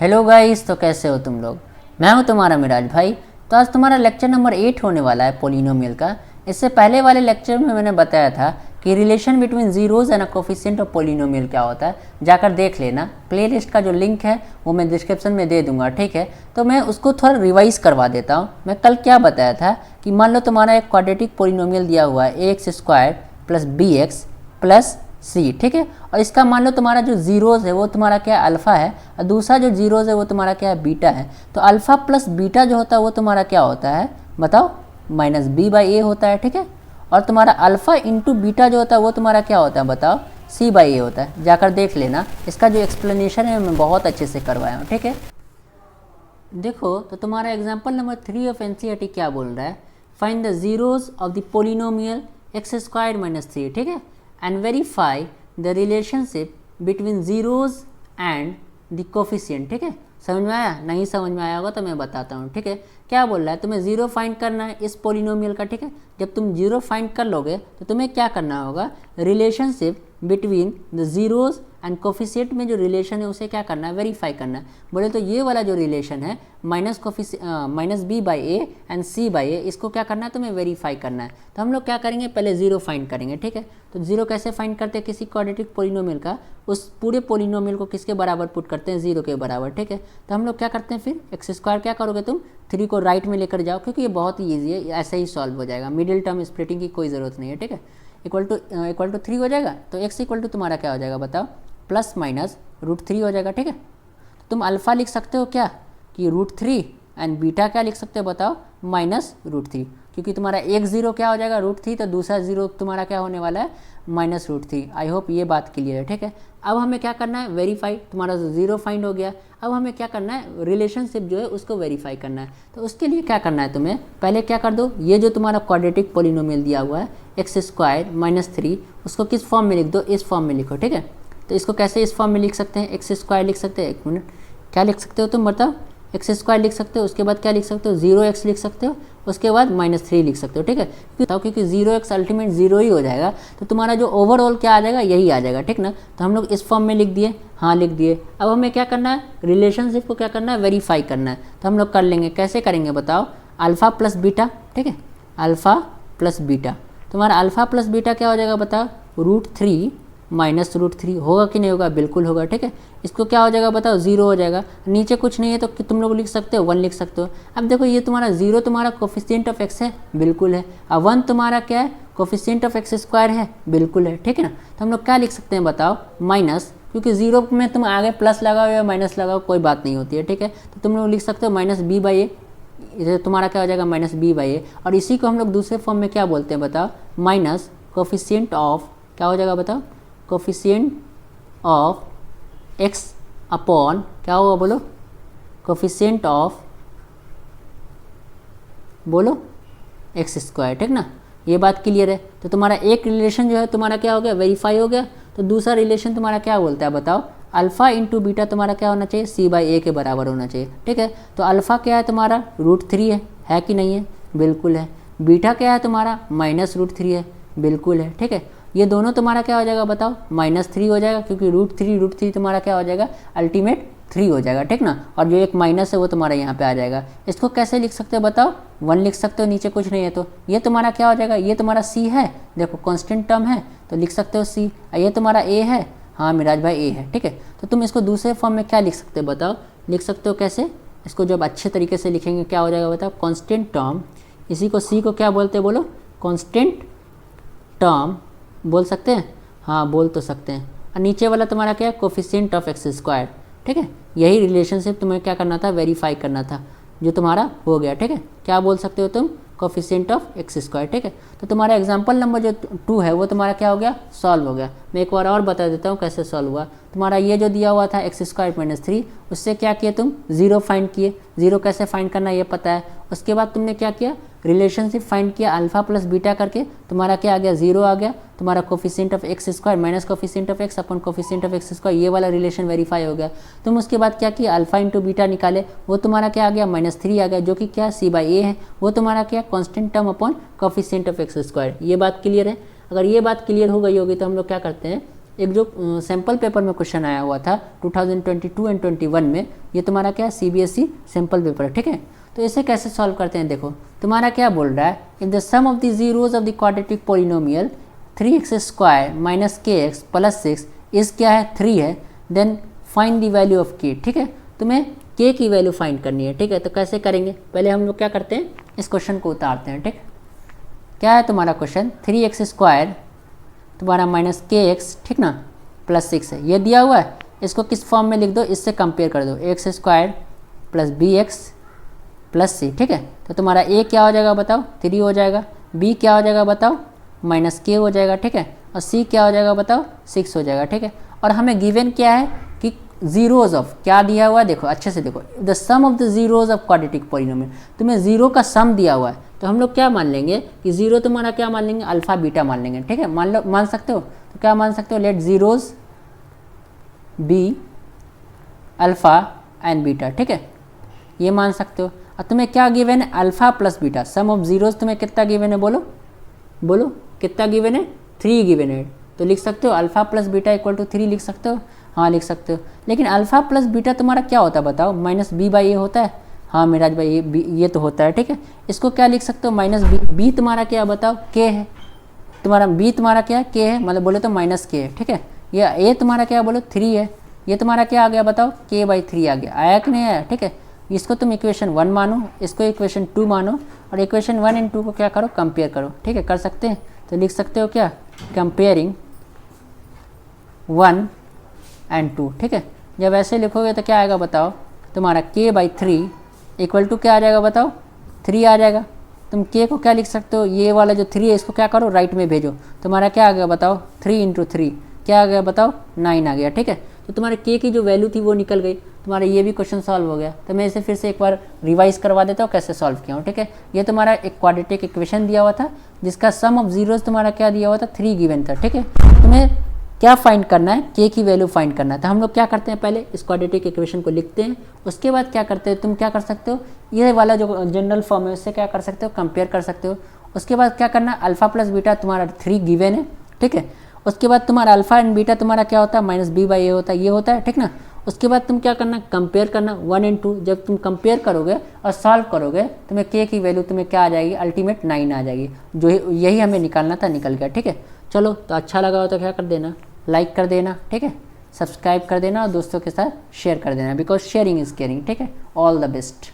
Hello guys, तो कैसे हो तुम लोग। मैं हूं तुम्हारा मिराज भाई। तो आज तुम्हारा लेक्चर नंबर 8 होने वाला है पोलिनोमियल का। इससे पहले वाले लेक्चर में मैंने बताया था कि relation between zeros and a coefficient of polynomial क्या होता है। जाकर देख लेना, प्लेलिस्ट का जो लिंक है वो मैं डिस्क्रिप्शन में दे दूंगा, ठीक है। तो मैं उसको थोड़ा रिवाइज करवा देता हूँ। मैं कल क्या बताया था कि मान लो तुम्हारा एक क्वाड्रेटिक पोलिनोमियल दिया हुआ है ax² प्लस bx प्लस सी, ठीक है। और इसका मान लो तुम्हारा जो जीरोज है वो तुम्हारा क्या है, अल्फा है, और दूसरा जो जीरोज है वो तुम्हारा क्या है, बीटा है। तो अल्फा प्लस बीटा जो होता है वो तुम्हारा क्या होता है बताओ, माइनस बी बाई ए होता है, ठीक है। और तुम्हारा अल्फा इंटू बीटा जो होता है वो तुम्हारा क्या होता है बताओ, सी बाई ए होता है। जाकर देख लेना, इसका जो एक्सप्लेनेशन है मैं बहुत अच्छे से करवाया हूँ, ठीक है। देखो तो तुम्हारा एग्जाम्पल नंबर 3 ऑफ एनसीईआरटी क्या बोल रहा है, find the zeros of the polynomial x² minus 3, ठीक है, and verify the relationship between zeros and the coefficient, ठीक है। समझ में आया? नहीं समझ में आया होगा तो मैं बताता हूँ, ठीक है। क्या बोल रहा है, तुम्हें जीरो फाइंड करना है इस पोलिनोमियल का, ठीक है। जब तुम जीरो फाइंड कर लोगे तो तुम्हें क्या करना होगा, relationship between the zeros and coefficient में जो रिलेशन है उसे क्या करना है, वेरीफाई करना है। बोले तो ये वाला जो रिलेशन है minus B by A and C by A, इसको क्या करना है, तुम्हें वेरीफाई करना है। तो हम लोग क्या करेंगे, पहले जीरो फाइंड करेंगे, ठीक है। तो जीरो कैसे फाइंड करते हैं किसी क्वाड्रेटिक पोलिनोमियल का, उस पूरे पोलिनोमियल को किसके बराबर पुट करते हैं, जीरो के बराबर, ठीक है। तो हम लोग क्या करते हैं, फिर x² क्या करोगे तुम, 3 को राइट में लेकर जाओ, क्योंकि ये बहुत ही ईजी है, ऐसे ही सॉल्व हो जाएगा, मिडिल टर्म स्प्लिटिंग की कोई ज़रूरत नहीं है, ठीक है। इक्वल टू 3 हो जाएगा, तो x इक्वल टू तुम्हारा क्या हो जाएगा बताओ, प्लस माइनस √3 हो जाएगा, ठीक है। तो तुम अल्फ़ा लिख सकते हो क्या कि √3 एंड बीटा क्या लिख सकते हो बताओ, माइनस √3, क्योंकि तुम्हारा एक जीरो क्या हो जाएगा √3, तो दूसरा जीरो तुम्हारा क्या होने वाला है, माइनस √3। आई होप ये बात क्लियर है, ठीक है। अब हमें क्या करना है, वेरीफाई, तुम्हारा जीरो फाइंड हो गया। अब हमें क्या करना है, रिलेशनशिप जो है उसको वेरीफाई करना है। तो उसके लिए क्या करना है, तुम्हें पहले क्या कर दो, ये जो तुम्हारा क्वाड्रेटिक पोलिनोमियल दिया हुआ है x² माइनस 3, उसको किस फॉर्म में लिख दो, इस फॉर्म में लिखो, ठीक है। तो इसको कैसे इस फॉर्म में लिख सकते हैं, x² लिख सकते हैं, एक मिनट, क्या लिख सकते हो तुम बताओ, x² लिख सकते हो, उसके बाद क्या लिख सकते हो, 0x लिख सकते हो, उसके बाद -3 लिख सकते हो, ठीक है। क्योंकि 0x अल्टीमेट 0 ही हो जाएगा, तो तुम्हारा जो ओवरऑल क्या आ जाएगा, यही आ जाएगा, ठीक ना। तो हम लोग इस फॉर्म में लिख दिए, हाँ लिख दिए। अब हमें क्या करना है, रिलेशनशिप को क्या करना है, वेरीफाई करना है। तो हम लोग कर लेंगे, कैसे करेंगे बताओ, अल्फ़ा प्लस बीटा, ठीक है, अल्फ़ा प्लस बीटा, तुम्हारा अल्फ़ा प्लस बीटा क्या हो जाएगा बताओ, √3 माइनस √3 होगा कि नहीं होगा, बिल्कुल होगा, ठीक है। इसको क्या हो जाएगा बताओ, 0 हो जाएगा। नीचे कुछ नहीं है तो तुम लोग लिख सकते हो 1 लिख सकते हो। अब देखो ये तुम्हारा 0 तुम्हारा कोफिशिएंट ऑफ x है, बिल्कुल है। अब 1 तुम्हारा क्या है, कोफिशिएंट ऑफ x² है, बिल्कुल है, ठीक है ना। तो हम लोग क्या लिख सकते हैं बताओ, माइनस, क्योंकि 0 में तुम आगे प्लस लगाओ या माइनस लगाओ कोई बात नहीं होती है, ठीक है। तो तुम लोग लिख सकते हो माइनस बी बाई ए, इधर तुम्हारा क्या हो जाएगा, माइनस बी बाई ए। और इसी को हम लोग दूसरे फॉर्म में क्या बोलते हैं बताओ, माइनस कोफिशिएंट ऑफ क्या हो जाएगा बताओ, कोफिशिएंट ऑफ x अपॉन क्या होगा बोलो, कोफिशिएंट ऑफ बोलो x², ठीक ना। ये बात क्लियर है। तो तुम्हारा एक रिलेशन जो है तुम्हारा क्या हो गया, वेरीफाई हो गया। तो दूसरा रिलेशन तुम्हारा क्या बोलता है बताओ, अल्फ़ा इंटू बीटा तुम्हारा क्या होना चाहिए, सी बाई ए के बराबर होना चाहिए, ठीक है। तो अल्फ़ा क्या है तुम्हारा, √3 है कि नहीं है, बिल्कुल है। बीटा क्या है तुम्हारा, माइनस √3 है, बिल्कुल है, ठीक है। ये दोनों तुम्हारा क्या हो जाएगा बताओ, -3 हो जाएगा, क्योंकि √3 तुम्हारा क्या हो जाएगा, अल्टीमेट 3 हो जाएगा, ठीक ना। और जो एक माइनस है वो तुम्हारा यहाँ पे आ जाएगा। इसको कैसे लिख सकते हो बताओ, 1 लिख सकते हो, नीचे कुछ नहीं है तो ये तुम्हारा क्या हो जाएगा, ये तुम्हारा c है, देखो कांस्टेंट टर्म है तो लिख सकते हो c। ये तुम्हारा a है, हाँ मिराज भाई a है, ठीक है। तो तुम इसको दूसरे फॉर्म में क्या लिख सकते हो बताओ, लिख सकते हो कैसे, इसको जब अच्छे तरीके से लिखेंगे क्या हो जाएगा बताओ, कॉन्स्टेंट टर्म, इसी को c को क्या बोलते हैं बोलो, कॉन्स्टेंट टर्म बोल सकते हैं, हाँ बोल तो सकते हैं। और नीचे वाला तुम्हारा क्या है, कोफिशिएंट ऑफ x², ठीक है। यही रिलेशनशिप तुम्हें क्या करना था, वेरीफाई करना था, जो तुम्हारा हो गया, ठीक है। क्या बोल सकते हो तुम, कोफिशिएंट ऑफ x², ठीक है। तो तुम्हारा एग्जाम्पल नंबर जो 2 है वो तुम्हारा क्या हो गया, सॉल्व हो गया। मैं एक बार और बता देता हूँ कैसे सॉल्व हुआ। तुम्हारा ये जो दिया हुआ था x² माइनस 3, उससे क्या किया तुम, 0 फाइंड किए। 0 कैसे फाइंड करना ये पता है। उसके बाद तुमने क्या किया, रिलेशनशिप फाइंड किया अल्फ़ा प्लस बीटा करके, तुम्हारा क्या आ गया, 0 आ गया। तुम्हारा coefficient of x² minus coefficient of x upon coefficient of x², ये वाला रिलेशन वेरीफाई हो गया। तुम उसके बाद क्या किया, अल्फ़ा इंटू बीटा निकाले, वो तुम्हारा क्या आ गया, -3 आ गया, जो कि क्या c बाई ए है, वो तुम्हारा क्या constant term upon coefficient of x²। ये बात क्लियर है। अगर ये बात क्लियर हो गई होगी तो हम लोग क्या करते हैं, एक जो सैम्पल पेपर में क्वेश्चन आया हुआ था 2022 एंड 21 में, ये तुम्हारा क्या है CBSE सैम्पल पेपर है, ठीक है। तो इसे कैसे सॉल्व करते हैं, देखो तुम्हारा क्या बोल रहा है, in the sum of the zeros of the quadratic polynomial 3x² minus kx plus 6 is क्या है 3 है, then find the value of k, ठीक है। तुम्हें k की वैल्यू फाइंड करनी है, ठीक है। तो कैसे करेंगे, पहले हम लोग क्या करते हैं, इस क्वेश्चन को उतारते हैं, ठीक। क्या है तुम्हारा क्वेश्चन, 3x² तुम्हारा माइनस kx, ठीक ना, प्लस 6 है, ये दिया हुआ है। इसको किस फॉर्म में लिख दो, इससे कंपेयर कर दो, x² plus bx plus c, ठीक है। तो तुम्हारा a क्या हो जाएगा बताओ, 3 हो जाएगा, b क्या हो जाएगा बताओ, माइनस k हो जाएगा, ठीक है, और c क्या हो जाएगा बताओ, 6 हो जाएगा, ठीक है। और हमें गिवन क्या है कि जीरोज ऑफ क्या दिया हुआ है, देखो अच्छे से देखो, the sum of the zeros of quadratic polynomial, तुम्हें जीरो का सम दिया हुआ है। तो हम लोग क्या मान लेंगे कि जीरो तुम्हारा क्या मान लेंगे, अल्फा बीटा मान लेंगे, ठीक है। मान सकते हो, तो क्या मान सकते हो, let zeros be alpha and beta, ठीक है, ये मान सकते हो। और तुम्हें क्या गिवन है, alpha plus beta, sum of zeros तुम्हें कितना गिवन है, बोलो बोलो कितना गिवन है, 3 गिवन है। तो लिख सकते हो alpha plus beta equal to 3 लिख सकते हो, हाँ लिख सकते हो। लेकिन अल्फा प्लस बीटा तुम्हारा क्या होता है बताओ, माइनस बी बाई ए होता है, हाँ मिराज भाई ये तो होता है, ठीक है। इसको क्या लिख सकते हो, माइनस बी तुम्हारा क्या बताओ, के है, तुम्हारा बी तुम्हारा क्या है, के है, मतलब बोले तो माइनस के है, ठीक है। ये ए तुम्हारा क्या बोलो 3 है, ये तुम्हारा क्या आ गया बताओ, के बाई 3 आ गया, आया कि नहीं आया, ठीक है। इसको तुम इक्वेशन 1 मानो, इसको इक्वेशन 2 मानो, और इक्वेशन 1 एंड 2 को क्या करो, कंपेयर करो, ठीक है, कर सकते हैं। तो लिख सकते हो क्या, कंपेयरिंग 1 एंड 2, ठीक है। जब ऐसे लिखोगे तो क्या आएगा बताओ, तुम्हारा k बाई 3 इक्वल टू क्या आ जाएगा बताओ, 3 आ जाएगा। तुम k को क्या लिख सकते हो, ये वाला जो 3 है इसको क्या करो, राइट में भेजो, तुम्हारा क्या आ गया बताओ, 3 इंटू 3 क्या आ गया बताओ, 9 आ गया, ठीक है। तो तुम्हारे k की जो वैल्यू थी वो निकल गई, तुम्हारा ये भी क्वेश्चन सॉल्व हो गया। तो मैं इसे फिर से एक बार रिवाइज करवा देता हूँ कैसे सॉल्व किया हूँ, ठीक है। ये तुम्हारा एक क्वाड्रेटिक इक्वेशन दिया हुआ था जिसका सम ऑफ जीरोज तुम्हारा क्या दिया हुआ था, 3 गिवन था, ठीक है। तुम्हें क्या फाइंड करना है, k की वैल्यू फाइंड करना है। तो हम लोग क्या करते हैं, पहले इस क्वाड्रेटिक इक्वेशन को लिखते हैं, उसके बाद क्या करते हैं, तुम क्या कर सकते हो, ये वाला जो जनरल फॉर्म है उससे क्या कर सकते हो, कंपेयर कर सकते हो। उसके बाद क्या करना है, अल्फा प्लस बीटा तुम्हारा 3 गिवन है, ठीक है। उसके बाद तुम्हारा अल्फा एंड बीटा तुम्हारा क्या होता है, माइनस बी बाई ए होता है, ये होता है, ठीक ना। उसके बाद तुम क्या करना, कंपेयर करना 1 एंड 2। जब तुम कंपेयर करोगे और सॉल्व करोगे तुम्हें k की वैल्यू तुम्हें क्या आ जाएगी, अल्टीमेट 9 आ जाएगी, जो यही हमें निकालना था, निकल गया, ठीक है। चलो, तो अच्छा लगा हो तो क्या कर देना, लाइक कर देना, ठीक है, सब्सक्राइब कर देना और दोस्तों के साथ शेयर कर देना, बिकॉज शेयरिंग इज़ केयरिंग, ठीक है। All the best.